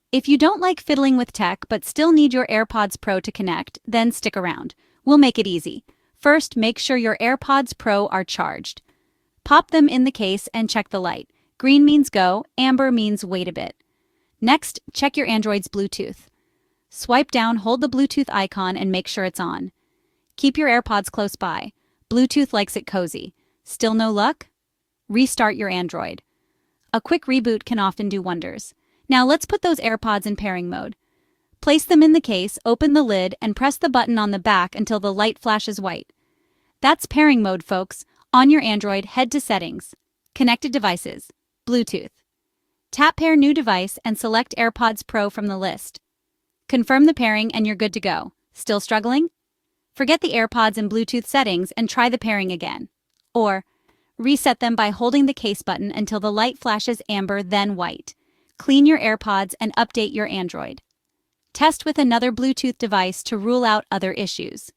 If you don't like fiddling with tech but still need your AirPods Pro to connect, then stick around. We'll make it easy. First, make sure your AirPods Pro are charged. Pop them in the case and check the light. Green means go, amber means wait a bit. Next, check your Android's Bluetooth. Swipe down, hold the Bluetooth icon and make sure it's on. Keep your AirPods close by. Bluetooth likes it cozy. Still no luck? Restart your Android. A quick reboot can often do wonders. Now let's put those AirPods in pairing mode. Place them in the case, open the lid, and press the button on the back until the light flashes white. That's pairing mode, folks. On your Android, head to Settings. Connected Devices. Bluetooth. Tap Pair New Device and select AirPods Pro from the list. Confirm the pairing and you're good to go. Still struggling? Forget the AirPods and Bluetooth settings and try the pairing again. Or, reset them by holding the case button until the light flashes amber, then white. Clean your AirPods and update your Android. Test with another Bluetooth device to rule out other issues.